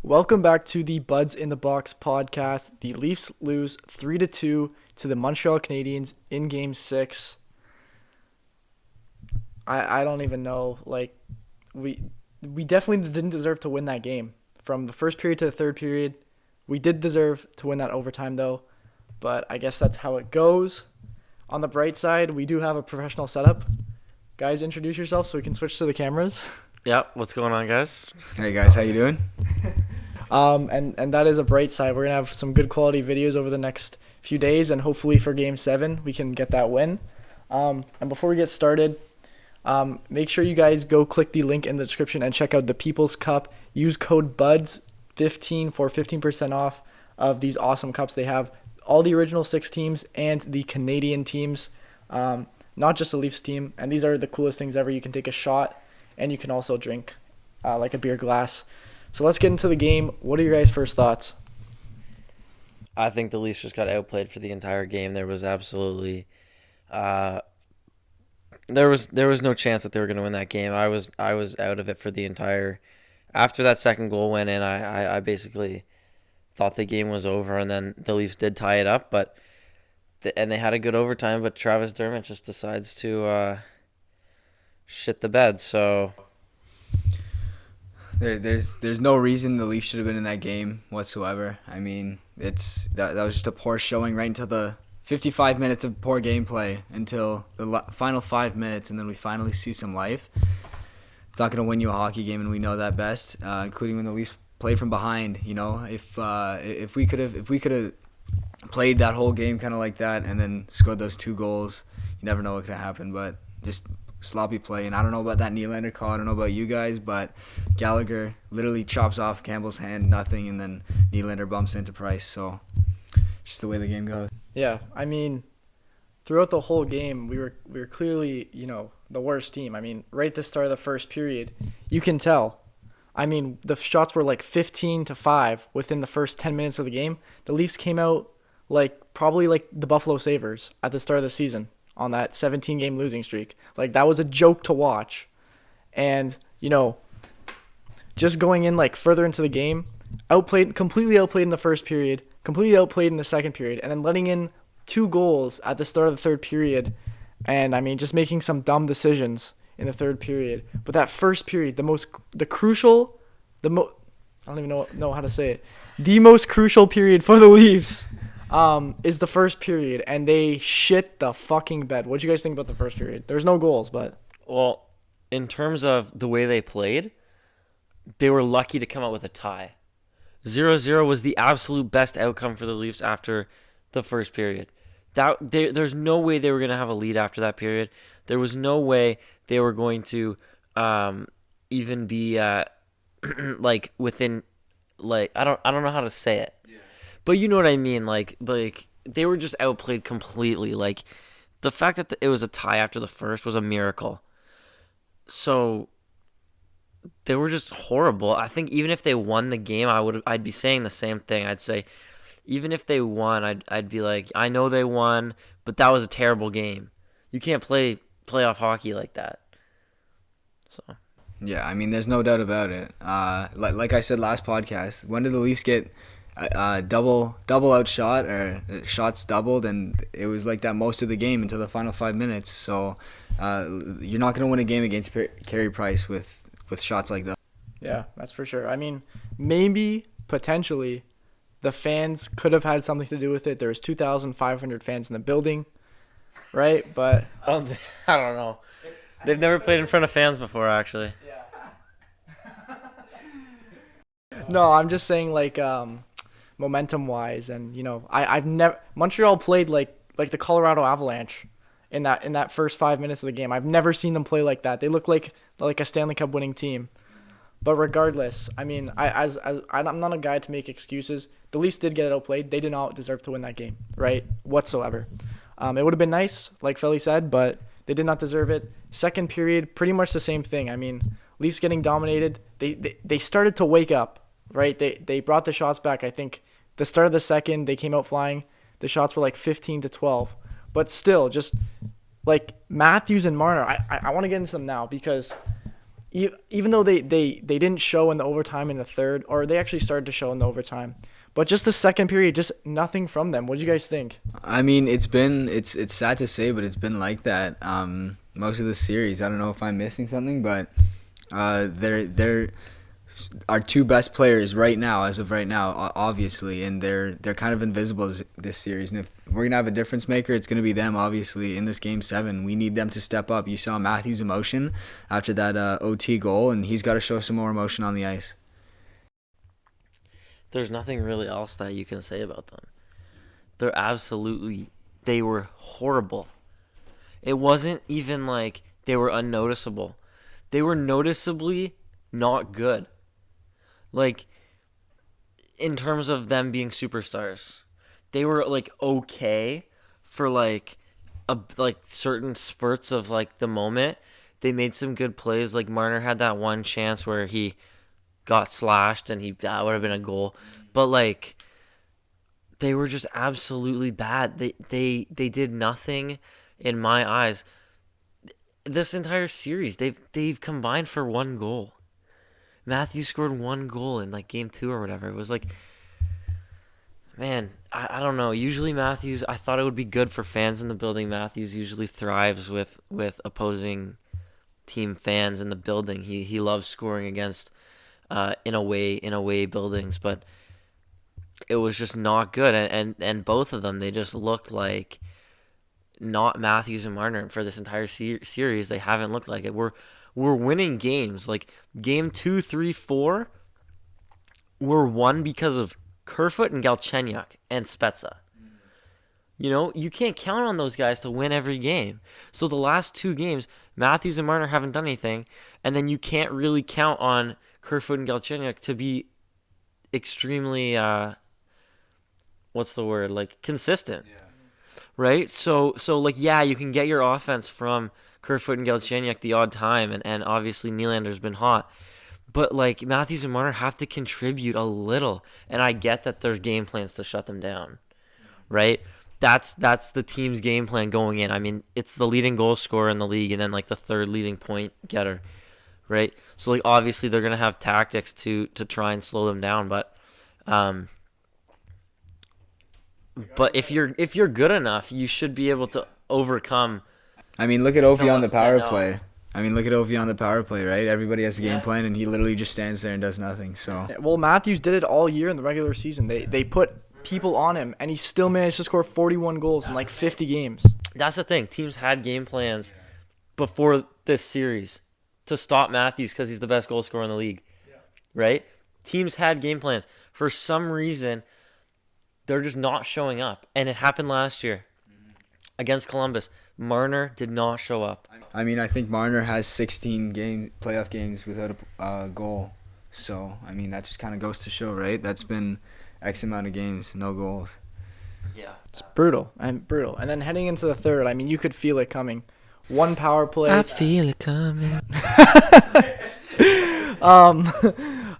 Welcome back to the Buds in the Box podcast. The Leafs lose 3-2 to the Montreal Canadiens in Game 6. I don't even know. We definitely didn't deserve to win that game. From the first period to the third period, we did deserve to win that overtime though. But I guess that's how it goes. On the bright side, we do have a professional setup. Guys, introduce yourself so we can switch to the cameras. Yep, what's going on, guys? Hey guys, how you doing? And that is a bright side. We're gonna have some good quality videos over the next few days, and hopefully for Game 7 we can get that win. And before we get started, make sure you guys go click the link in the description and check out the People's Cup. Use code BUDS15 for 15% off of these awesome cups. They have all the original 6 teams and the Canadian teams, not just the Leafs team. And these are the coolest things ever. You can take a shot, and you can also drink like a beer glass. So let's get into the game. What are your guys' first thoughts? I think the Leafs just got outplayed for the entire game. There was absolutely, there was no chance that they were going to win that game. I was out of it for the entire. After that second goal went in, I basically thought the game was over, and then the Leafs did tie it up, and they had a good overtime. But Travis Dermott just decides to shit the bed. So. There's no reason the Leafs should have been in that game whatsoever. I mean, that was just a poor showing right until the 55 minutes of poor gameplay until the final 5 minutes, and then we finally see some life. It's not going to win you a hockey game, and we know that best, including when the Leafs played from behind. You know, if we could have played that whole game kind of like that and then scored those 2 goals, you never know what could have happened. But just sloppy play. And I don't know about that Nylander call. I don't know about you guys, but Gallagher literally chops off Campbell's hand, nothing, and then Nylander bumps into Price. So just the way the game goes. Yeah, I mean, throughout the whole game, we were clearly, the worst team. I mean, right at the start of the first period, you can tell. I mean, the shots were like 15-5 within the first 10 minutes of the game. The Leafs came out probably like the Buffalo Sabres at the start of the season on that 17-game losing streak. Like, that was a joke to watch. And, just going in further into the game, completely outplayed in the first period, completely outplayed in the second period, and then letting in 2 goals at the start of the third period. And, I mean, just making some dumb decisions in the third period. But that first period, I don't even know how to say it. The most crucial period for the Leafs is the first period, and they shit the fucking bed. What do you guys think about the first period? There's no goals, but... Well, in terms of the way they played, they were lucky to come out with a tie. 0-0 was the absolute best outcome for the Leafs after the first period. There's no way they were going to have a lead after that period. There was no way they were going to even be within I don't know how to say it. Yeah. But you know what I mean, like they were just outplayed completely. Like, the fact that it was a tie after the first was a miracle. So they were just horrible. I think even if they won the game, I'd be saying the same thing. I'd say even if they won, I'd be like, I know they won, but that was a terrible game. You can't play playoff hockey like that. So. Yeah, I mean, there's no doubt about it. Like I said last podcast, when did the Leafs get double outshot, or shots doubled? And it was like that most of the game until the final 5 minutes. So you're not going to win a game against Carey Price with shots like that. Yeah, that's for sure. I mean, maybe, potentially, the fans could have had something to do with it. There was 2,500 fans in the building, right? But I don't know. They've never played in front of fans before, actually. No, I'm just saying, momentum-wise, and I've never Montreal played like the Colorado Avalanche in that first 5 minutes of the game. I've never seen them play like that. They look like a Stanley Cup winning team. But regardless, I mean, I'm not a guy to make excuses. The Leafs did get outplayed. They did not deserve to win that game, right? Whatsoever. It would have been nice, like Felly said, but they did not deserve it. Second period, pretty much the same thing. I mean, Leafs getting dominated. They started to wake up. Right, they brought the shots back. I think the start of the second, they came out flying. The shots were 15-12, but still, just like Matthews and Marner. I want to get into them now because even though they didn't show in the overtime in the third, or they actually started to show in the overtime, but just the second period, just nothing from them. What do you guys think? I mean, it's sad to say, but it's been like that most of the series. I don't know if I'm missing something, but they're our two best players right now, as of right now, obviously, and they're kind of invisible this series. And if we're gonna have a difference maker, it's gonna be them, obviously, in this Game 7. We need them to step up. You saw Matthews' emotion after that OT goal, and he's got to show some more emotion on the ice. There's nothing really else that you can say about them. They were horrible. It wasn't even like they were unnoticeable. They were noticeably not good. Like, in terms of them being superstars, they were like okay for like certain spurts of like the moment. They made some good plays. Like Marner had that one chance where he got slashed and that would have been a goal. But like, they were just absolutely bad. They did nothing in my eyes. This entire series, they've combined for one goal. Matthews scored one goal in like Game 2 or whatever. It was like, man, I don't know. Usually Matthews, I thought it would be good for fans in the building. Matthews usually thrives with opposing team fans in the building. He loves scoring against in away buildings, but it was just not good. And both of them, they just looked like not Matthews and Marner. For this entire series, they haven't looked like it. We're winning games. Like Game 2, 3, 4 were won because of Kerfoot and Galchenyuk and Spezza. You know, you can't count on those guys to win every game. So the last two games, Matthews and Marner haven't done anything, and then you can't really count on Kerfoot and Galchenyuk to be extremely consistent. Yeah. Right? So like, yeah, you can get your offense from Kerfoot and Galchenyuk the odd time, and obviously Nylander's been hot. But like, Matthews and Marner have to contribute a little, and I get that there's game plans to shut them down, right? That's the team's game plan going in. I mean, it's the leading goal scorer in the league, and then like the third leading point getter, right? So like, obviously they're gonna have tactics to try and slow them down, but if you're good enough, you should be able to overcome. I mean, look at Ovi on the power play. Right? Everybody has a game plan, and he literally just stands there and does nothing. So. Yeah, well, Matthews did it all year in the regular season. They put people on him, and he still managed to score 41 goals in like 50 games. That's the thing. Teams had game plans before this series to stop Matthews because he's the best goal scorer in the league, right? Teams had game plans. For some reason, they're just not showing up, and it happened last year against Columbus. Marner did not show up. I mean, I think Marner has 16 playoff games without a goal. So, I mean, that just kind of goes to show, right? That's been X amount of games, no goals. Yeah. It's brutal. And then heading into the third, I mean, you could feel it coming. One power play. I feel it coming.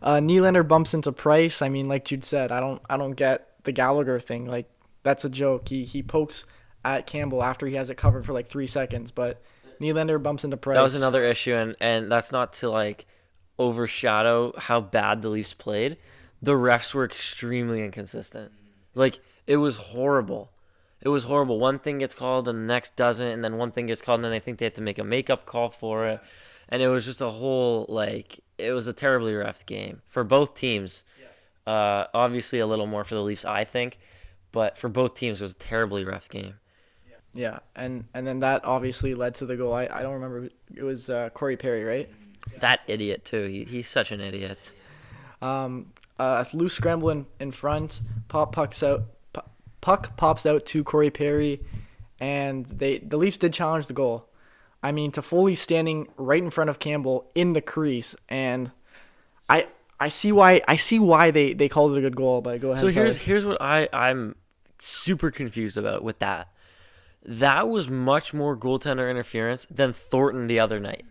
Nylander bumps into Price. I mean, like Jude said, I don't get the Gallagher thing. Like, that's a joke. He pokes at Campbell after he has it covered for like 3 seconds, but Nylander bumps into Price. That was another issue, and that's not to like overshadow how bad the Leafs played. The refs were extremely inconsistent. Like, it was horrible. It was horrible. One thing gets called and the next doesn't, and then one thing gets called and then they think they have to make a makeup call for it. And it was just a whole, like, it was a terribly reffed game for both teams. Obviously a little more for the Leafs, I think, but for both teams it was a terribly reffed game. Yeah, and then that obviously led to the goal. I don't remember. It was Corey Perry, right? That idiot, too. He's such an idiot. A loose scramble in front. Puck pops out to Corey Perry, and the Leafs did challenge the goal. I mean, Toffoli standing right in front of Campbell in the crease, and I see why they called it a good goal. But go ahead. So here's what I'm super confused about with that. That was much more goaltender interference than Thornton the other night.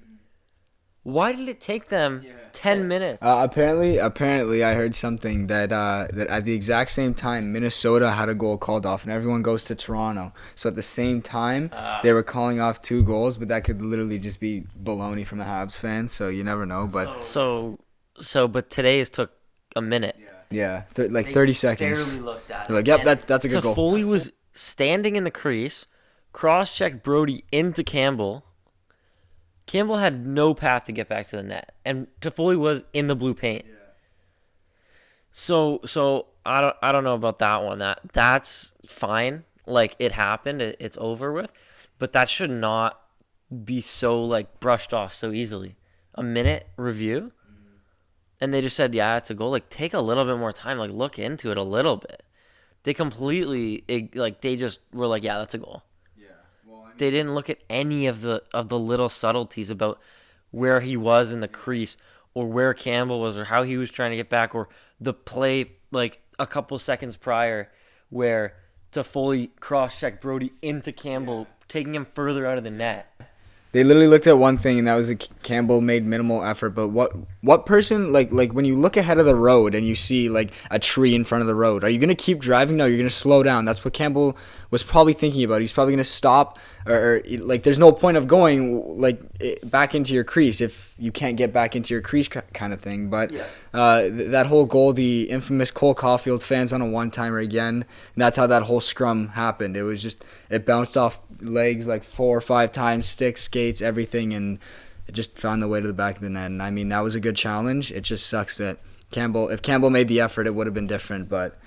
Why did it take them 10 minutes? Apparently, I heard something that that at the exact same time, Minnesota had a goal called off, and everyone goes to Toronto. So at the same time, they were calling off 2 goals, but that could literally just be baloney from a Habs fan. So you never know. But But today's took a minute. yeah, like 30 seconds. Barely looked at it. They're like, yep, that's a good goal. Toffoli was standing in the crease, cross-checked Brody into Campbell. Campbell had no path to get back to the net, and Toffoli was in the blue paint. So I don't know about that one. That's fine. Like, it happened. It's over with. But that should not be so, like, brushed off so easily. A minute review, and they just said, yeah, it's a goal. Like, take a little bit more time. Like, look into it a little bit. They completely, they just were like, yeah, that's a goal. They didn't look at any of the little subtleties about where he was in the crease or where Campbell was or how he was trying to get back or the play like a couple seconds prior where Toffoli cross-checked Brody into Campbell, taking him further out of the net. They literally looked at one thing, and that was that Campbell made minimal effort. But what person, like when you look ahead of the road and you see like a tree in front of the road, are you gonna keep driving? No, you're gonna slow down. That's what Campbell was probably thinking about. He's probably gonna stop, or like there's no point of going like back into your crease if you can't get back into your crease kind of thing. But that whole goal, the infamous Cole Caulfield fans on a one-timer again, and that's how that whole scrum happened. It was just it bounced off legs like 4 or 5 times, sticks, skates, everything, and it just found the way to the back of the net. And I mean, that was a good challenge. It just sucks that if Campbell made the effort, it would have been different. But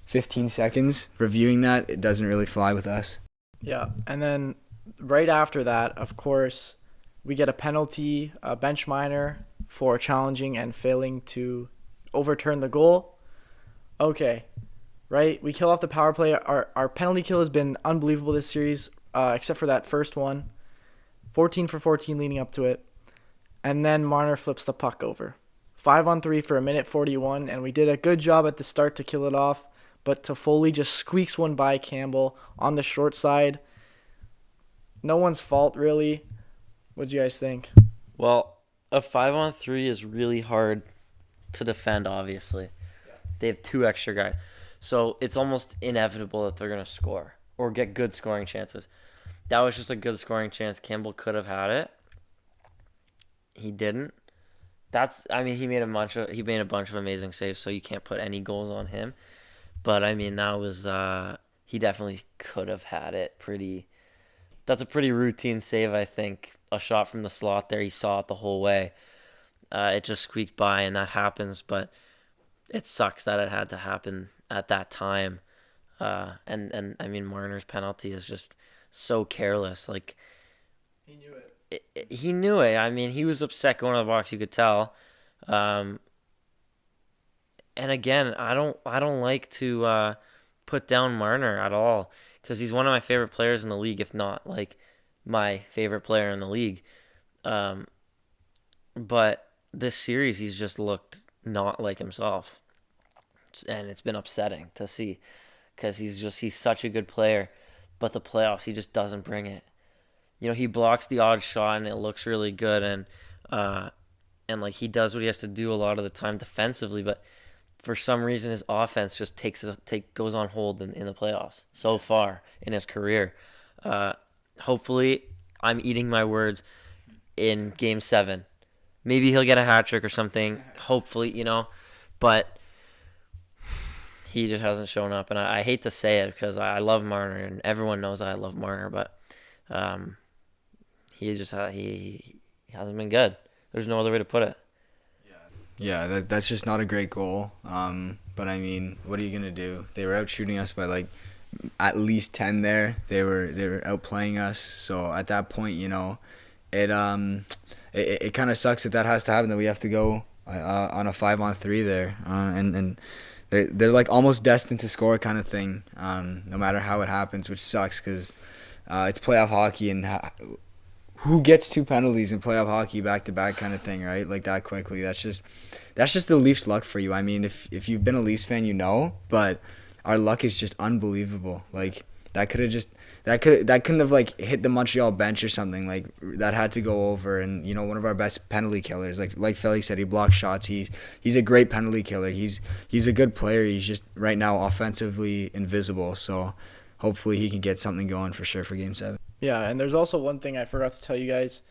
15 seconds reviewing that, it doesn't really fly with us. Yeah, and then right after that, of course, we get a penalty, a bench minor for challenging and failing to overturn the goal. Okay, right? We kill off the power play. Our penalty kill has been unbelievable this series, except for that first one. 14 for 14 leading up to it. And then Marner flips the puck over. 5-on-3 for a minute 41, and we did a good job at the start to kill it off, but Toffoli just squeaks one by Campbell on the short side. No one's fault, really. What do you guys think? Well, a 5-on-3 is really hard to defend, obviously. Yeah. They have 2 extra guys. So it's almost inevitable that they're going to score or get good scoring chances. That was just a good scoring chance. Campbell could have had it. He didn't. He made a bunch of amazing saves, so you can't put any goals on him. But I mean, that was he definitely could have had it. That's a pretty routine save, I think. A shot from the slot there, he saw it the whole way. It just squeaked by, and that happens. But it sucks that it had to happen at that time. And I mean, Marner's penalty is just so careless. Like, He knew it. He knew it. I mean, he was upset going to the box. You could tell. And again, I don't like to put down Marner at all because he's one of my favorite players in the league, if not like my favorite player in the league. But this series, he's just looked not like himself, and it's been upsetting to see because he's such a good player, but the playoffs he just doesn't bring it. You know, he blocks the odd shot and it looks really good, and like he does what he has to do a lot of the time defensively, but for some reason his offense just goes on hold in the playoffs so far in his career. Hopefully, I'm eating my words in Game 7. Maybe he'll get a hat trick or something. Hopefully, but he just hasn't shown up, and I hate to say it because I love Marner and everyone knows I love Marner, but he hasn't been good. There's no other way to put it. Yeah, that's just not a great goal. But I mean, what are you gonna do? They were out shooting us by like at least 10 there. They were outplaying us. So at that point, it kind of sucks that has to happen. That we have to go on a 5-on-3 there, and they're like almost destined to score kind of thing. No matter how it happens, which sucks because it's playoff hockey, and who gets 2 penalties in playoff hockey back to back kind of thing, right? Like that quickly. That's just the Leafs' luck for you. I mean, if you've been a Leafs fan, but our luck is just unbelievable. Like That could have that couldn't have like hit the Montreal bench or something. Like that had to go over. And one of our best penalty killers. Like Felix said, he blocks shots. He's a great penalty killer. He's a good player. He's just right now offensively invisible. So hopefully he can get something going for sure for Game 7. Yeah, and there's also one thing I forgot to tell you guys.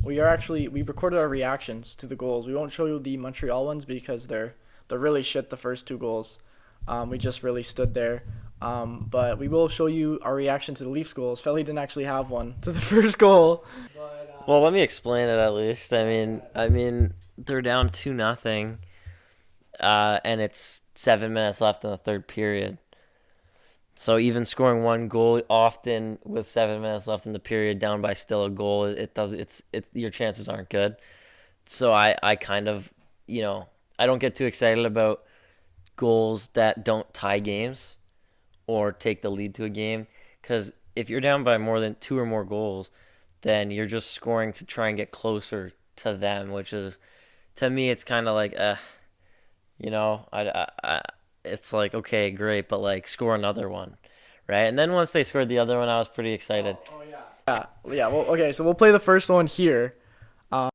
We recorded our reactions to the goals. We won't show you the Montreal ones because they're really shit, the first 2 goals. We just really stood there. But we will show you our reaction to the Leafs goals. Felly didn't actually have one to the first goal. Well, let me explain it at least. I mean, they're down 2-0, and it's 7 minutes left in the third period. So even scoring 1 goal often with 7 minutes left in the period, down by still a goal, your chances aren't good. So I kind of, I don't get too excited about goals that don't tie games or take the lead to a game, because if you're down by more than 2 or more goals, then you're just scoring to try and get closer to them, which is, to me, it's kind of like, it's like, okay, great, but like score another one, right? And then once they scored the other one, I was pretty excited. Yeah. Well, okay, so we'll play the first one here. What?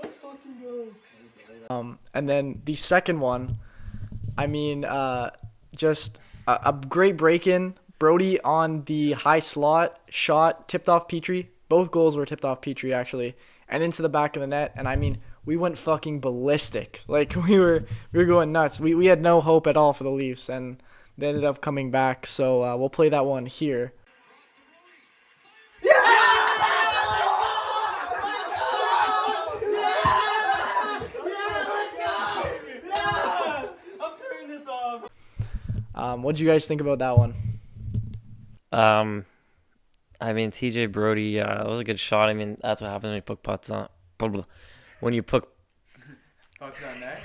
Let's fucking go. And then the second one, I mean, just a great break-in. Brody on the high slot shot, tipped off Petrie. Both goals were tipped off Petrie, actually, and into the back of the net. And I mean, we went fucking ballistic. Like we were going nuts. We had no hope at all for the Leafs, and they ended up coming back. So we'll play that one here. What do you guys think about that one? I mean, TJ Brody, that was a good shot. I mean, that's what happens when you put putts on. When you put Pucks on net.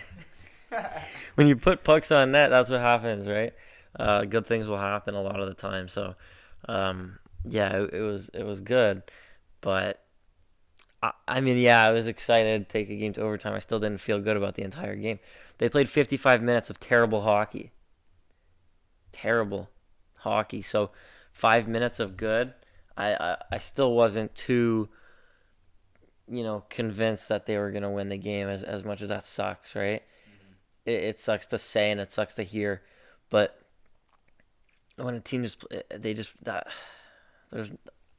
when you put pucks on net, that's what happens, right? Good things will happen a lot of the time. So, yeah, it was good, but I mean, yeah, I was excited to take a game to overtime. I still didn't feel good about the entire game. They played 55 minutes of terrible hockey. Terrible hockey. So 5 minutes of good. I still wasn't too, convinced that they were gonna win the game. As much as that sucks, right? Mm-hmm. It sucks to say and it sucks to hear, but when a team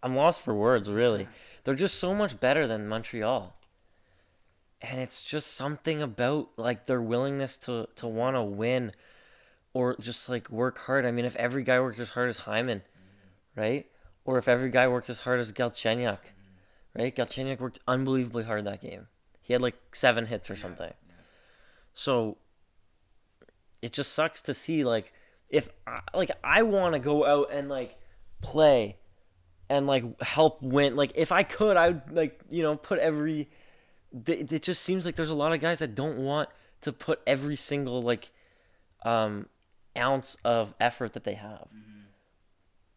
I'm lost for words, really. They're just so much better than Montreal. And it's just something about like their willingness to want to win, or just like work hard. I mean, if every guy worked as hard as Hyman, right? Or if every guy worked as hard as Galchenyuk, right? Galchenyuk worked unbelievably hard that game. He had like 7 hits or something. Yeah. So it just sucks to see like if I want to go out and like play and like help win. Like if I could, I would like put every. It just seems like there's a lot of guys that don't want to put every single like ounce of effort that they have. Mm-hmm.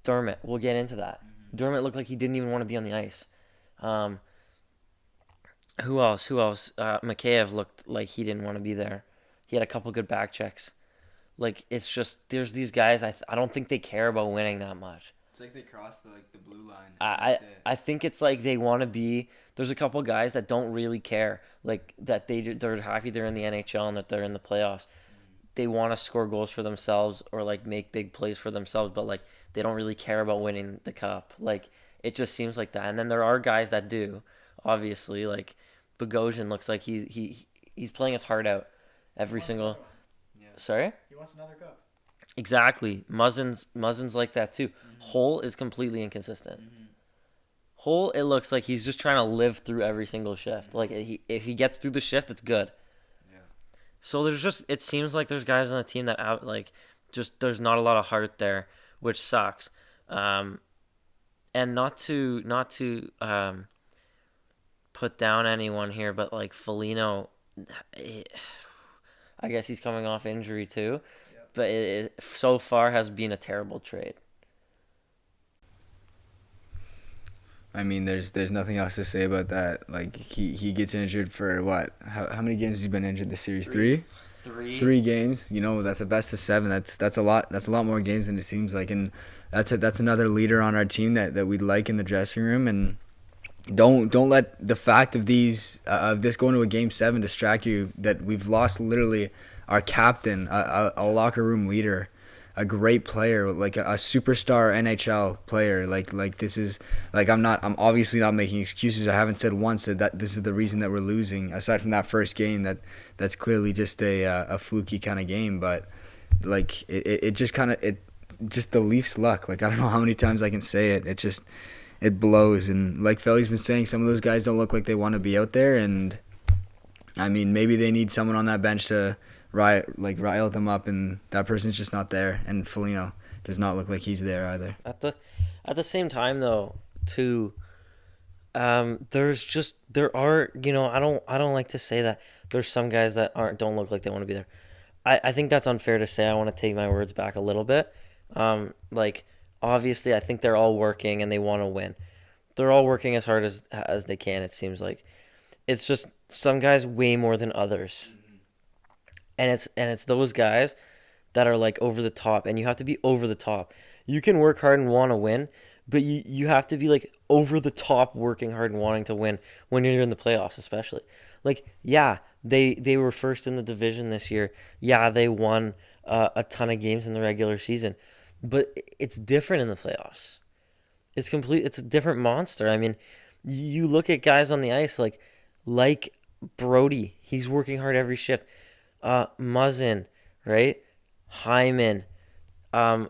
Dermott, we'll get into that. Mm-hmm. Dermott looked like he didn't even want to be on the ice. Who else? Mikheyev looked like he didn't want to be there. He had a couple good back checks. Like it's just there's these guys. I don't think they care about winning that much. It's like they crossed the blue line. I think it's like they want to be. There's a couple guys that don't really care. Like that they're happy they're in the NHL and that they're in the playoffs. They want to score goals for themselves or like make big plays for themselves, but like they don't really care about winning the cup. Like it just seems like that. And then there are guys that do. Obviously, like Bogosian looks like he's playing his heart out every single. Yeah. Sorry? He wants another cup. Exactly. Muzzin's like that too. Mm-hmm. Hull is completely inconsistent. Mm-hmm. Hull, it looks like he's just trying to live through every single shift. Mm-hmm. Like if he gets through the shift, it's good. Yeah. So it seems like there's guys on the team that there's not a lot of heart there, which sucks. And not to put down anyone here, but like Foligno, I guess he's coming off injury too. But it so far has been a terrible trade. I mean, there's nothing else to say about that. Like he gets injured for what? How many games has he been injured this series? 3? 3 games. You know, that's a best of 7. That's a lot. That's a lot more games than it seems like, and that's another leader on our team that we like in the dressing room. And don't let the fact of this going to a game 7 distract you. That we've lost literally our captain, a locker room leader, a great player, like a superstar NHL player. Like this is like I'm obviously not making excuses. I haven't said once that this is the reason that we're losing. Aside from that first game, that's clearly just a fluky kind of game. But like it just the Leafs luck. Like I don't know how many times I can say it. It blows. And like Felly's been saying, some of those guys don't look like they want to be out there. And I mean, maybe they need someone on that bench to rile them up, and that person's just not there. And Foligno does not look like he's there either. At the same time, though, too, there are, you know, I don't like to say that there's some guys that don't look like they want to be there. I think that's unfair to say. I want to take my words back a little bit. Like obviously, I think they're all working and they want to win. They're all working as hard as they can. It seems like it's just some guys way more than others. And it's those guys that are like over the top, and you have to be over the top. You can work hard and want to win, but you have to be like over the top working hard and wanting to win when you're in the playoffs, especially. Like, yeah, they were first in the division this year. Yeah, they won a ton of games in the regular season, but it's different in the playoffs. It's a different monster. I mean, you look at guys on the ice like Brody. He's working hard every shift. Muzzin, right? Hyman, a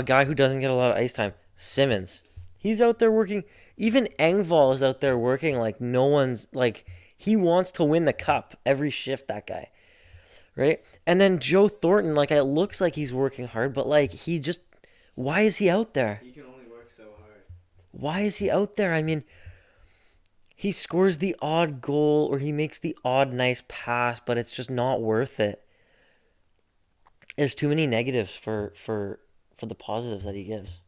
guy who doesn't get a lot of ice time, Simmons. He's out there working. Even Engvall is out there working like no one's, like, he wants to win the cup every shift, that guy, right? And then Joe Thornton, like, it looks like he's working hard, but like why is he out there? He can only work so hard. Why is he out there? I mean, he scores the odd goal or he makes the odd nice pass, but it's just not worth it. There's too many negatives for the positives that he gives.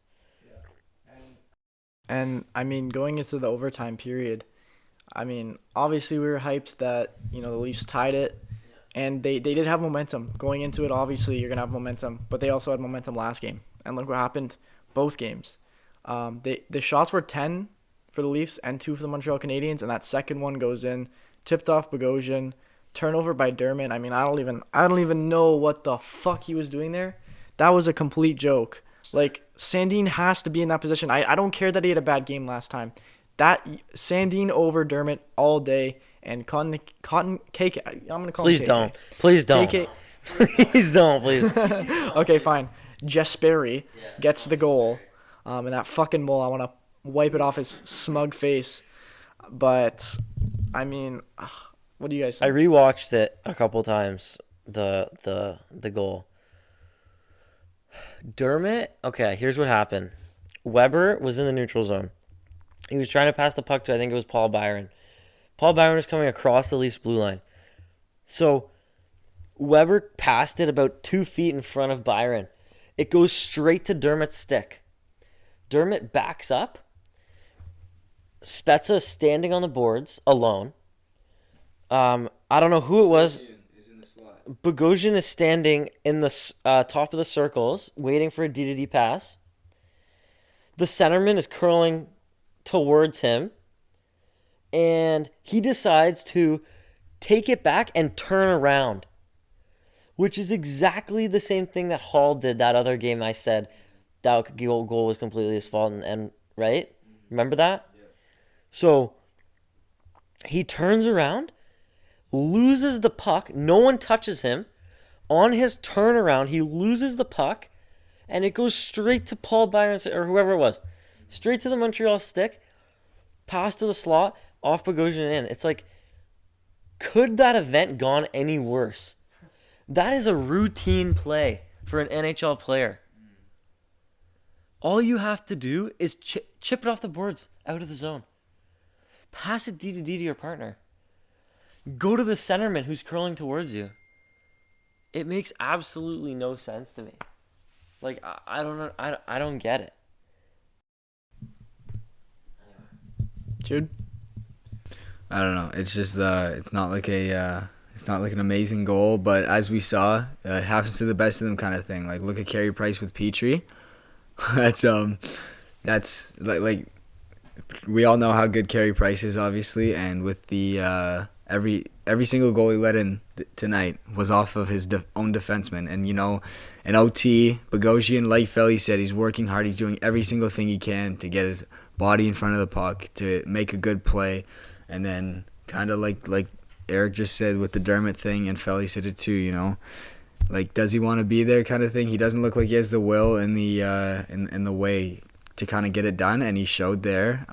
Yeah. And I mean, going into the overtime period, I mean, obviously we were hyped that, you know, the Leafs tied it, and they did have momentum. Going into it, obviously you're going to have momentum, but they also had momentum last game. And look what happened both games. The shots were 10 for the Leafs and 2 for the Montreal Canadiens, and that second one goes in, tipped off Bogosian, turnover by Dermott. I mean, I don't even know what the fuck he was doing there. That was a complete joke. Like, Sandin has to be in that position. I don't care that he had a bad game last time. That Sandin over Dermott all day, and Cotton KK. I'm gonna call Please him KK. Don't. Please don't. KK. Please don't. Please. Okay, fine. Jesperi gets the goal, and that fucking mole. I want to wipe it off his smug face. But I mean, what do you guys think? I rewatched it a couple times. The goal. Dermott. Okay, here's what happened. Weber was in the neutral zone. He was trying to pass the puck to, I think it was Paul Byron. Paul Byron was coming across the Leafs blue line. So Weber passed it about 2 feet in front of Byron. It goes straight to Dermott's stick. Dermott backs up. Spezza is standing on the boards alone. I don't know who it was. Bogosian is standing in the top of the circles, waiting for a D-to-D pass. The centerman is curling towards him, and he decides to take it back and turn around, which is exactly the same thing that Hall did that other game. I said that goal was completely his fault, and right? Remember that? Yeah. So he turns around, loses the puck. No one touches him. On his turnaround, he loses the puck, and it goes straight to Paul Byron, or whoever it was. Straight to the Montreal stick, pass to the slot, off Bogosian in. It's like, could that event gone any worse? That is a routine play for an NHL player. All you have to do is chip it off the boards, out of the zone. Pass it D-to-D to your partner. Go to the centerman who's curling towards you. It makes absolutely no sense to me. Like, I don't know. I don't get it. Jude? I don't know. It's just it's not like It's not like an amazing goal, but as we saw, it happens to the best of them kind of thing. Like look at Carey Price with Petrie. That's like we all know how good Carey Price is, obviously, and with the every single goal he let in tonight was off of his own defenseman. And in OT, Bogosian, like Felly said, he's working hard. He's doing every single thing he can to get his body in front of the puck to make a good play, and then kind of like Eric just said with the Dermott thing, and Felly said it too. Like, does he want to be there, kind of thing? He doesn't look like he has the will and the in the way to kind of get it done, and he showed there.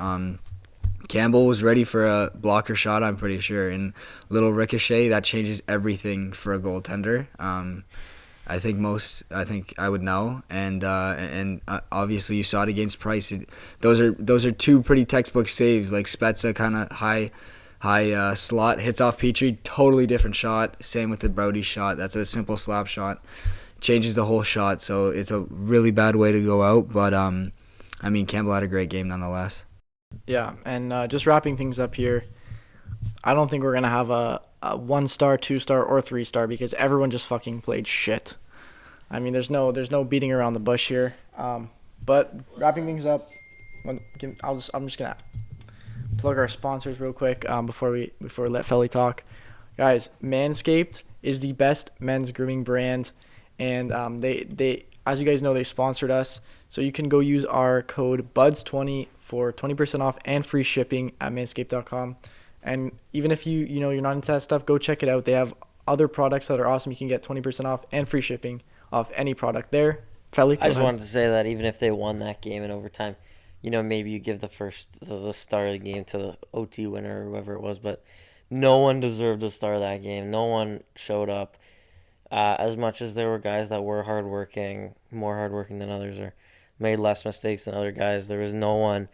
Campbell was ready for a blocker shot, I'm pretty sure, and little ricochet that changes everything for a goaltender. I think I would know, and obviously you saw it against Price. Those are two pretty textbook saves. Like Spezza, kind of high slot, hits off Petrie, totally different shot. Same with the Brody shot. That's a simple slap shot, changes the whole shot. So it's a really bad way to go out. But Campbell had a great game nonetheless. Yeah, and just wrapping things up here, I don't think we're gonna have a 1-star, 2-star, or 3-star because everyone just fucking played shit. I mean, there's no beating around the bush here. But wrapping things up, I'm just gonna plug our sponsors real quick before we let Felly talk. Guys, Manscaped is the best men's grooming brand, and they as you guys know, they sponsored us, so you can go use our code BUDS20 for 20% off and free shipping at manscaped.com. And even if you're not into that stuff, go check it out. They have other products that are awesome. You can get 20% off and free shipping off any product there. Felly, I just wanted to say that even if they won that game in overtime, maybe you give the star of the game to the OT winner or whoever it was, but no one deserved the star of that game. No one showed up. As much as there were guys that were more hardworking than others, or made less mistakes than other guys, there was no one,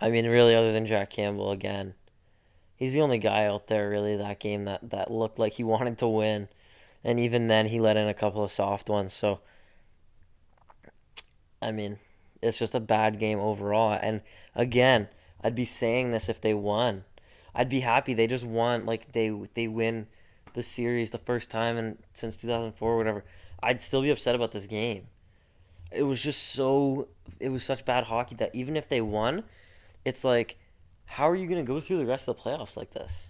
really, other than Jack Campbell again. He's the only guy out there, really, that game that looked like he wanted to win. And even then, he let in a couple of soft ones. So, it's just a bad game overall. And again, I'd be saying this if they won. I'd be happy they just won. Like, they win the series the first time since 2004 or whatever. I'd still be upset about this game. It was such bad hockey that even if they won, it's like, how are you going to go through the rest of the playoffs like this?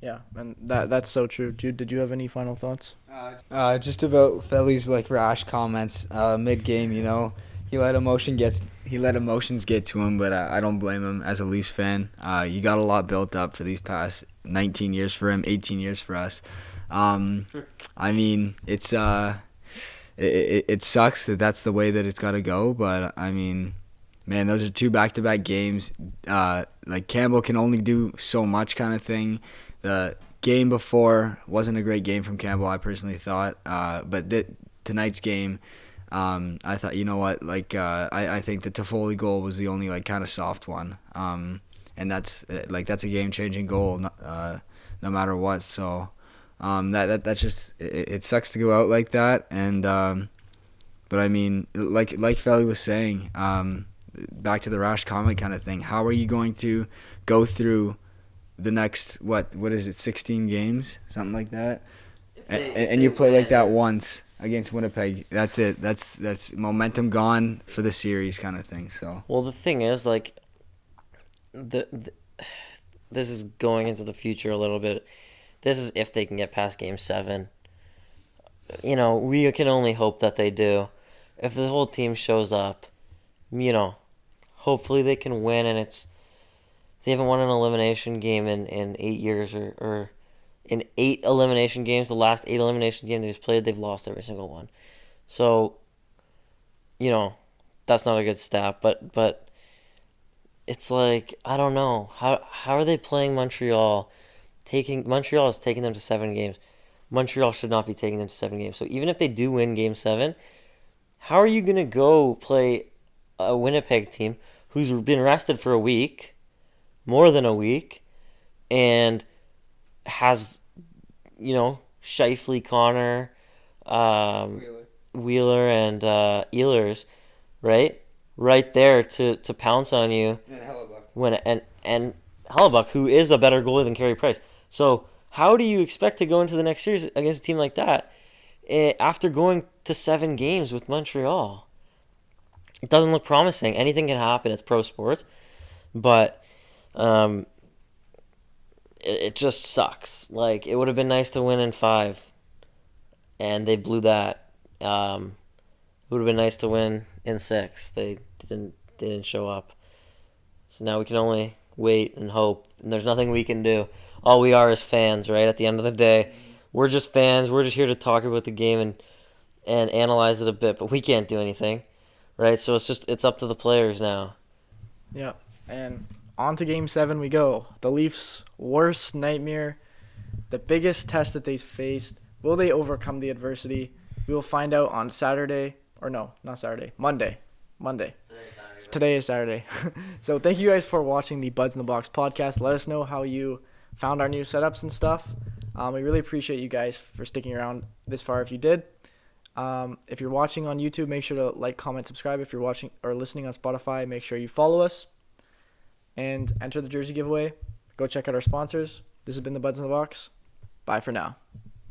Yeah, and that's so true. Jude, did you have any final thoughts? Just about Felly's rash comments mid game. He let emotions get to him, but I don't blame him as a Leafs fan. You got a lot built up for these past 19 years for him, 18 years for us. It's it sucks that that's the way that it's got to go, but man, those are two back-to-back games. Campbell can only do so much, kind of thing. The game before wasn't a great game from Campbell, I personally thought. But tonight's game, I thought, I think the Toffoli goal was the only kind of soft one. And that's a game-changing goal, no matter what. So that's just it sucks to go out like that. And but like Felly was saying, back to the rash comment kind of thing. How are you going to go through the next what is it, 16 games, something like that, and you play like that once against Winnipeg? That's it. That's momentum gone for the series, kind of thing. So the thing is, this is going into the future a little bit. This is if they can get past Game 7. We can only hope that they do. If the whole team shows up, hopefully they can win, and they haven't won an elimination game in 8 years, or in 8 elimination games. The last 8 elimination games they've played, they've lost every single one. So, that's not a good stat, but it's like, I don't know. How are they playing Montreal? Montreal is taking them to 7 games. Montreal should not be taking them to 7 games. So even if they do win Game 7, how are you going to go play a Winnipeg team who's been rested for a week, more than a week, and has, Scheifele, Connor, Wheeler, and Ehlers, right there to pounce on you. And Hellebuck. And Hellebuck, who is a better goalie than Carey Price. So How do you expect to go into the next series against a team like that after going to 7 games with Montreal? It doesn't look promising. Anything can happen. It's pro sports, but um, it just sucks. Like, it would have been nice to win in 5, and they blew that. It would have been nice to win in 6. They didn't show up. So now we can only wait and hope, and there's nothing we can do. All we are is fans, right? At the end of the day, we're just fans. We're just here to talk about the game and analyze it a bit, but we can't do anything, right? So it's up to the players now. Yeah, and on to Game 7 we go. The Leafs' worst nightmare, the biggest test that they've faced. Will they overcome the adversity? We will find out on Saturday. Or no, not Saturday. Monday. Today is Saturday. So thank you guys for watching the Buds in the Box podcast. Let us know how you found our new setups and stuff. We really appreciate you guys for sticking around this far if you did. If you're watching on YouTube, make sure to like, comment, subscribe. If you're watching or listening on Spotify, make sure you follow us and enter the jersey giveaway. Go check out our sponsors. This has been the Buds in the Box. Bye for now.